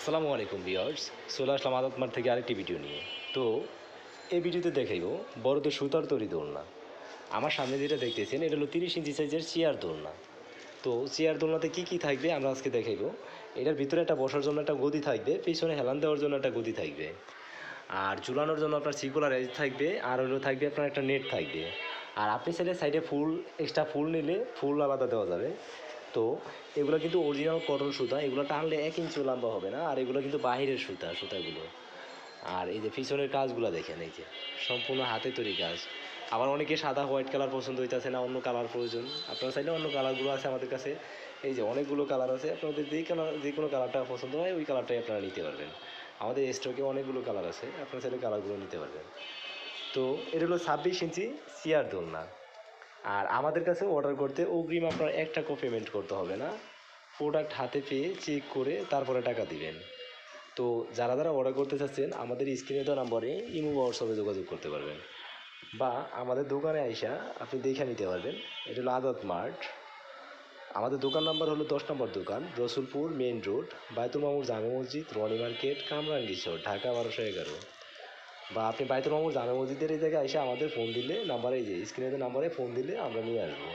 আসসালামু আলাইকুম ভিউয়ার্স, চলে আসলাম আদত মার্ট থেকে আরেকটি ভিডিও নিয়ে। তো এই ভিডিওতে দেখাইব বড়দের সুতার তৈরি দোলনা। আমার সামনে যেটা দেখতেছেন এটা হলো 30 ইঞ্চি সাইজের চেয়ার দোলনা। তো চেয়ার দোলনাতে কী কী থাকবে আমরা আজকে দেখাইব। এটার ভিতরে একটা বসার জন্য একটা গদি থাকবে, পিছনে হেলান দেওয়ার জন্য একটা গদি থাকবে, আর ঝুলানোর জন্য আপনার সিকুলার এজ থাকবে, আর হলো থাকবে আপনার একটা নেট থাকবে। আর আপনি চাইলে সাইডে ফুল এক্সট্রা ফুল নিলে ফুল আলাদা দেওয়া যাবে। তো এগুলো কিন্তু অরিজিনাল কটন সুতা, এগুলো টানলে 1 ইঞ্চিও লম্বা হবে না, আর এগুলো কিন্তু বাহিরের সুতাগুলো। আর এই যে পিছনের কাজগুলো দেখেন, এই যে সম্পূর্ণ হাতে তৈরি কাজ। আবার অনেকে সাদা হোয়াইট কালার পছন্দ হইতেছে না, অন্য কালার প্রয়োজন, আপনারা চাইলে অন্য কালারগুলো আছে আমাদের কাছে। এই যে অনেকগুলো কালার আছে, আপনাদের যে কোনো কালারটা পছন্দ হয় ওই কালারটাই আপনারা নিতে পারবেন। আমাদের স্টকে অনেকগুলো কালার আছে, আপনারা চাইলে কালারগুলো নিতে পারবেন। তো এটা হলো 26 ইঞ্চি চেয়ার দোলনা। আর আমাদের কাছে অর্ডার করতে অগ্রিম আপনার 1 টাকাও পেমেন্ট করতে হবে না, প্রোডাক্ট হাতে পেয়ে চেক করে তারপরে টাকা দিবেন। তো যারা যারা অর্ডার করতে চাচ্ছেন আমাদের স্ক্রিনে দেওয়া নম্বরে ইমো বা হোয়াটসঅ্যাপে যোগাযোগ করতে পারবেন, বা আমাদের দোকানে আইসা আপনি দেখে নিতে পারবেন। এটা হলো আদত মার্ট। আমাদের দোকান নাম্বার হলো 10 নম্বর দোকান, রসুলপুর মেইন রোড, বায়তুল মামুর জামে মসজিদ, রনি মার্কেট, কামরাঙ্গীরচর, ঢাকা 1211। বা আপনি বায়তুল মামুর জামে মসজিদের এই জায়গায় এসে আমাদের ফোন দিলে, নাম্বারে এই যে স্ক্রিনে নাম্বারে ফোন দিলে আমরা নিয়ে আসবো।